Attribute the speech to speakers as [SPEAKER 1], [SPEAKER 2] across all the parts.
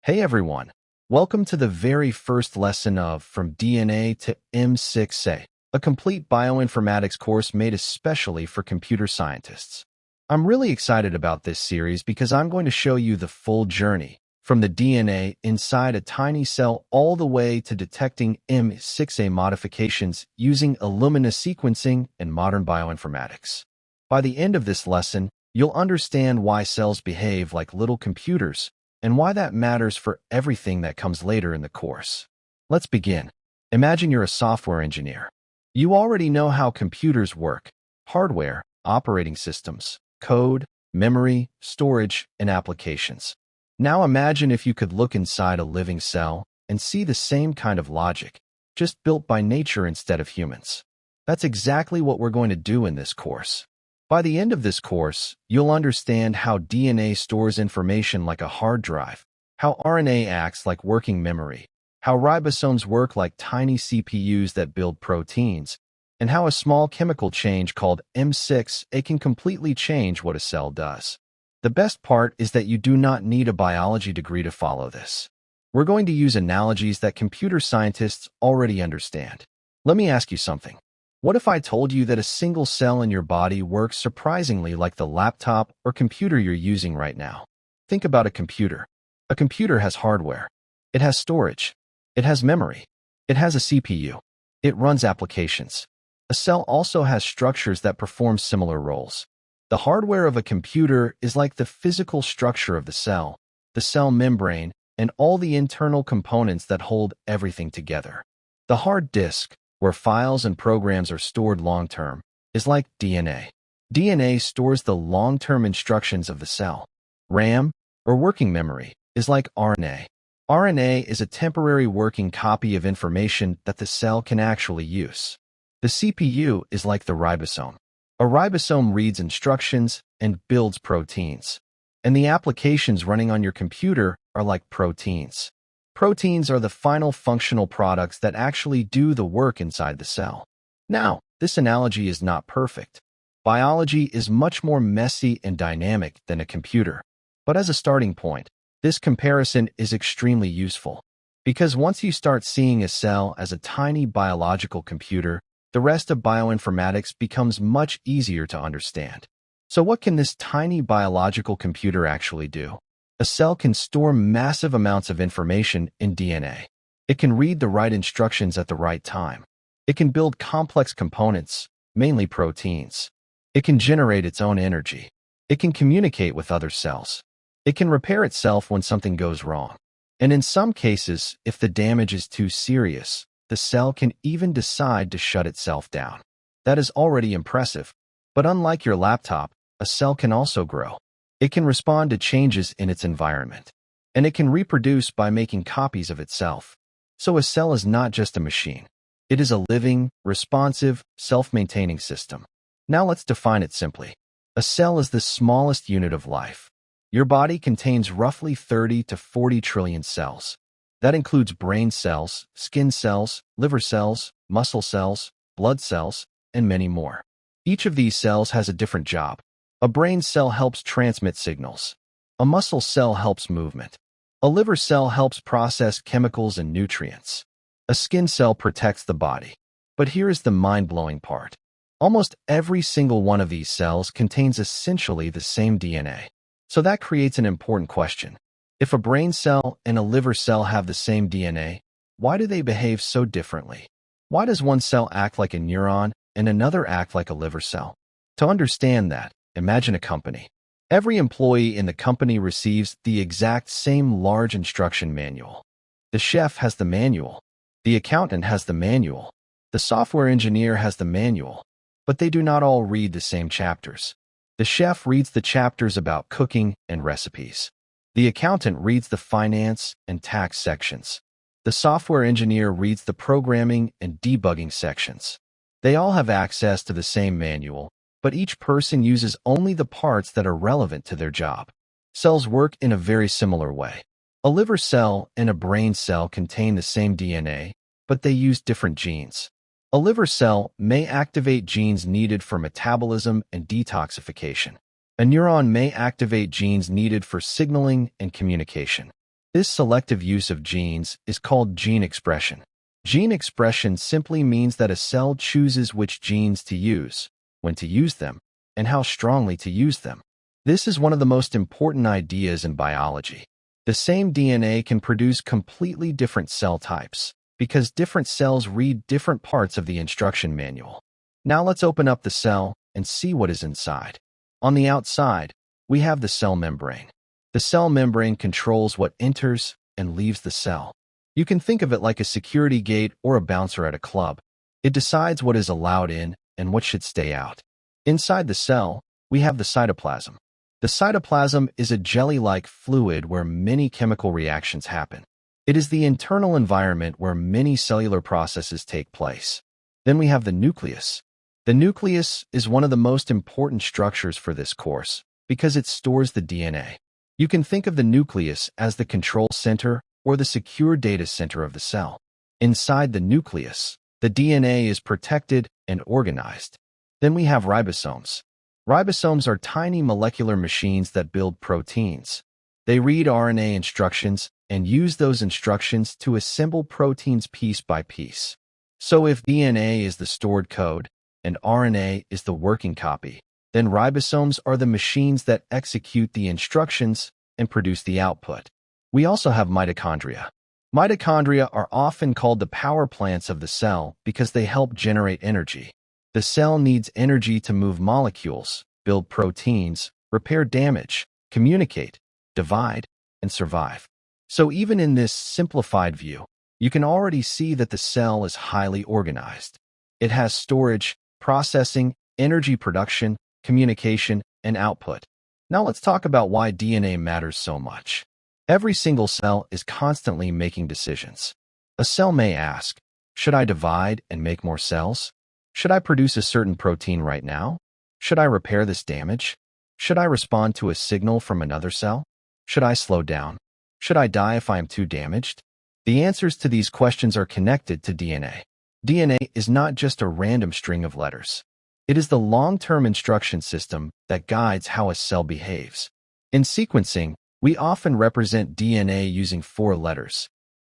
[SPEAKER 1] Hey everyone, welcome to the very first lesson of From DNA to M6A, a complete bioinformatics course made especially for computer scientists. I'm really excited about this series because I'm going to show you the full journey, from the DNA inside a tiny cell all the way to detecting m6A modifications using Illumina sequencing and modern bioinformatics. By the end of this lesson, you'll understand why cells behave like little computers and why that matters for everything that comes later in the course. Let's begin. Imagine you're a software engineer. You already know how computers work: hardware, operating systems, code, memory, storage, and applications. Now imagine if you could look inside a living cell and see the same kind of logic, just built by nature instead of humans. That's exactly what we're going to do in this course. By the end of this course, you'll understand how DNA stores information like a hard drive, how RNA acts like working memory, how ribosomes work like tiny CPUs that build proteins, and how a small chemical change called m6A can completely change what a cell does. The best part is that you do not need a biology degree to follow this. We're going to use analogies that computer scientists already understand. Let me ask you something. What if I told you that a single cell in your body works surprisingly like the laptop or computer you're using right now? Think about a computer. A computer has hardware. It has storage. It has memory. It has a CPU. It runs applications. A cell also has structures that perform similar roles. The hardware of a computer is like the physical structure of the cell membrane, and all the internal components that hold everything together. The hard disk, where files and programs are stored long-term, is like DNA. DNA stores the long-term instructions of the cell. RAM, or working memory, is like RNA. RNA is a temporary working copy of information that the cell can actually use. The CPU is like the ribosome. A ribosome reads instructions and builds proteins. And the applications running on your computer are like proteins. Proteins are the final functional products that actually do the work inside the cell. Now, this analogy is not perfect. Biology is much more messy and dynamic than a computer. But as a starting point, this comparison is extremely useful. Because once you start seeing a cell as a tiny biological computer, the rest of bioinformatics becomes much easier to understand. So what can this tiny biological computer actually do? A cell can store massive amounts of information in DNA. It can read the right instructions at the right time. It can build complex components, mainly proteins. It can generate its own energy. It can communicate with other cells. It can repair itself when something goes wrong. And in some cases, if the damage is too serious, the cell can even decide to shut itself down. That is already impressive. But unlike your laptop, a cell can also grow. It can respond to changes in its environment. And it can reproduce by making copies of itself. So a cell is not just a machine. It is a living, responsive, self-maintaining system. Now let's define it simply. A cell is the smallest unit of life. Your body contains roughly 30 to 40 trillion cells. That includes brain cells, skin cells, liver cells, muscle cells, blood cells, and many more. Each of these cells has a different job. A brain cell helps transmit signals. A muscle cell helps movement. A liver cell helps process chemicals and nutrients. A skin cell protects the body. But here is the mind-blowing part. Almost every single one of these cells contains essentially the same DNA. So that creates an important question. If a brain cell and a liver cell have the same DNA, why do they behave so differently? Why does one cell act like a neuron and another act like a liver cell? To understand that, imagine a company. Every employee in the company receives the exact same large instruction manual. The chef has the manual. The accountant has the manual. The software engineer has the manual. But they do not all read the same chapters. The chef reads the chapters about cooking and recipes. The accountant reads the finance and tax sections. The software engineer reads the programming and debugging sections. They all have access to the same manual, but each person uses only the parts that are relevant to their job. Cells work in a very similar way. A liver cell and a brain cell contain the same DNA, but they use different genes. A liver cell may activate genes needed for metabolism and detoxification. A neuron may activate genes needed for signaling and communication. This selective use of genes is called gene expression. Gene expression simply means that a cell chooses which genes to use, when to use them, and how strongly to use them. This is one of the most important ideas in biology. The same DNA can produce completely different cell types, because different cells read different parts of the instruction manual. Now let's open up the cell and see what is inside. On the outside, we have the cell membrane. The cell membrane controls what enters and leaves the cell. You can think of it like a security gate or a bouncer at a club. It decides what is allowed in and what should stay out. Inside the cell, we have the cytoplasm. The cytoplasm is a jelly-like fluid where many chemical reactions happen. It is the internal environment where many cellular processes take place. Then we have the nucleus. The nucleus is one of the most important structures for this course because it stores the DNA. You can think of the nucleus as the control center or the secure data center of the cell. Inside the nucleus, the DNA is protected and organized. Then we have ribosomes. Ribosomes are tiny molecular machines that build proteins. They read RNA instructions and use those instructions to assemble proteins piece by piece. So if DNA is the stored code and RNA is the working copy, then ribosomes are the machines that execute the instructions and produce the output. We also have mitochondria. Mitochondria are often called the power plants of the cell because they help generate energy. The cell needs energy to move molecules, build proteins, repair damage, communicate, divide, and survive. So even in this simplified view, you can already see that the cell is highly organized. It has storage, processing, energy production, communication, and output. Now let's talk about why DNA matters so much. Every single cell is constantly making decisions. A cell may ask, should I divide and make more cells? Should I produce a certain protein right now? Should I repair this damage? Should I respond to a signal from another cell? Should I slow down? Should I die if I am too damaged? The answers to these questions are connected to DNA. DNA is not just a random string of letters. It is the long-term instruction system that guides how a cell behaves. In sequencing, we often represent DNA using 4 letters: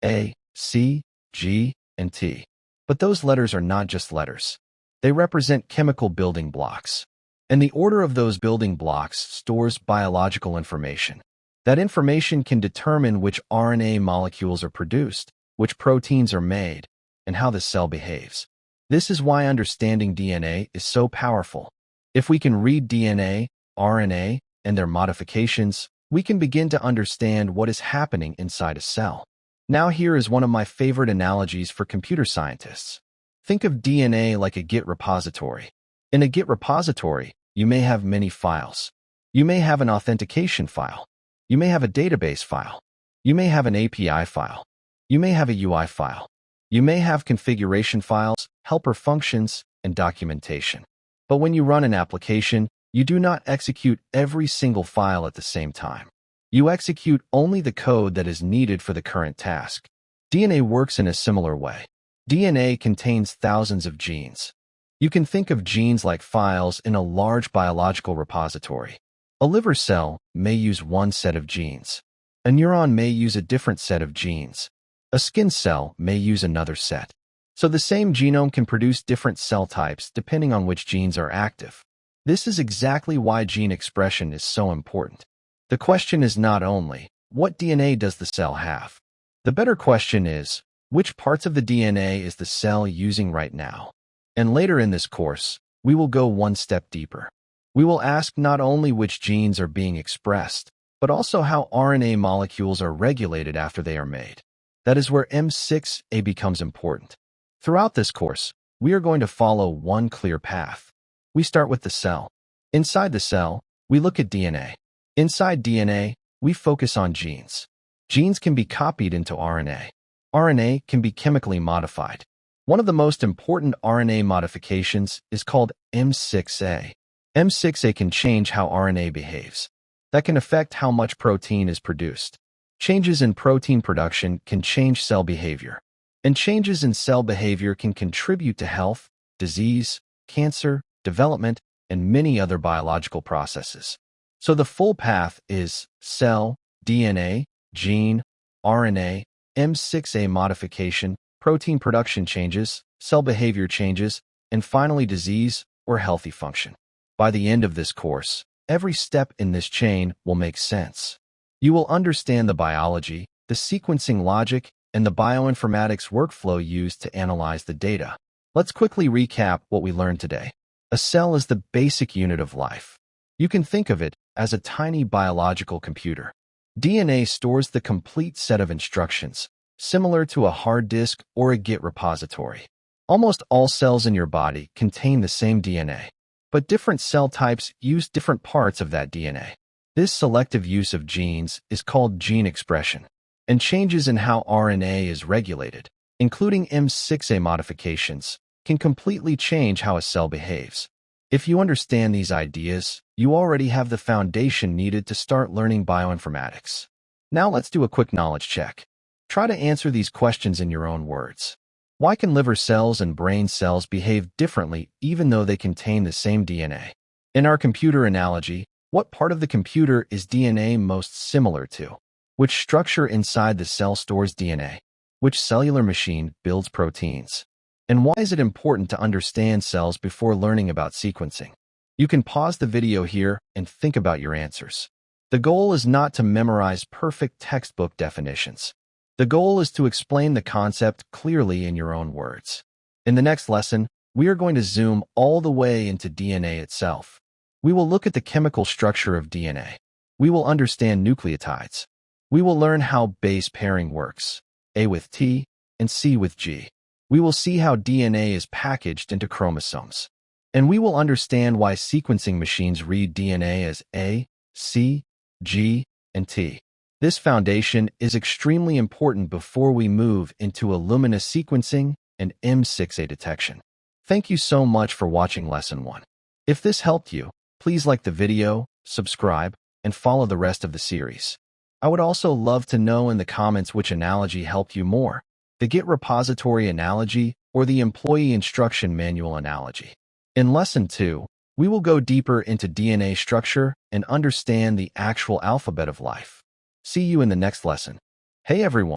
[SPEAKER 1] A, C, G, and T. But those letters are not just letters. They represent chemical building blocks. And the order of those building blocks stores biological information. That information can determine which RNA molecules are produced, which proteins are made, and how the cell behaves. This is why understanding DNA is so powerful. If we can read DNA, RNA, and their modifications, we can begin to understand what is happening inside a cell. Now here is one of my favorite analogies for computer scientists. Think of DNA like a Git repository. In a Git repository, you may have many files. You may have an authentication file. You may have a database file. You may have an API file. You may have a UI file. You may have configuration files, helper functions, and documentation. But when you run an application, you do not execute every single file at the same time. You execute only the code that is needed for the current task. DNA works in a similar way. DNA contains thousands of genes. You can think of genes like files in a large biological repository. A liver cell may use one set of genes. A neuron may use a different set of genes. A skin cell may use another set. So the same genome can produce different cell types depending on which genes are active. This is exactly why gene expression is so important. The question is not only, what DNA does the cell have? The better question is, which parts of the DNA is the cell using right now? And later in this course, we will go one step deeper. We will ask not only which genes are being expressed, but also how RNA molecules are regulated after they are made. That is where m6A becomes important. Throughout this course, we are going to follow one clear path. We start with the cell. Inside the cell, we look at DNA. Inside DNA, we focus on genes. Genes can be copied into RNA. RNA can be chemically modified. One of the most important RNA modifications is called m6A. m6A can change how RNA behaves. That can affect how much protein is produced. Changes in protein production can change cell behavior. And changes in cell behavior can contribute to health, disease, cancer, development, and many other biological processes. So the full path is cell, DNA, gene, RNA, m6A modification, protein production changes, cell behavior changes, and finally disease or healthy function. By the end of this course, every step in this chain will make sense. You will understand the biology, the sequencing logic, and the bioinformatics workflow used to analyze the data. Let's quickly recap what we learned today. A cell is the basic unit of life. You can think of it as a tiny biological computer. DNA stores the complete set of instructions, similar to a hard disk or a Git repository. Almost all cells in your body contain the same DNA, but different cell types use different parts of that DNA. This selective use of genes is called gene expression, and changes in how RNA is regulated, including m6A modifications, can completely change how a cell behaves. If you understand these ideas, you already have the foundation needed to start learning bioinformatics. Now let's do a quick knowledge check. Try to answer these questions in your own words. Why can liver cells and brain cells behave differently even though they contain the same DNA? In our computer analogy, what part of the computer is DNA most similar to? Which structure inside the cell stores DNA? Which cellular machine builds proteins? And why is it important to understand cells before learning about sequencing? You can pause the video here and think about your answers. The goal is not to memorize perfect textbook definitions. The goal is to explain the concept clearly in your own words. In the next lesson, we are going to zoom all the way into DNA itself. We will look at the chemical structure of DNA. We will understand nucleotides. We will learn how base pairing works, A with T and C with G. We will see how DNA is packaged into chromosomes. And we will understand why sequencing machines read DNA as A, C, G, and T. This foundation is extremely important before we move into Illumina sequencing and m6A detection. Thank you so much for watching Lesson 1. If this helped you, please like the video, subscribe, and follow the rest of the series. I would also love to know in the comments which analogy helped you more, the Git repository analogy or the employee instruction manual analogy. In Lesson 2, we will go deeper into DNA structure and understand the actual alphabet of life. See you in the next lesson. Hey everyone!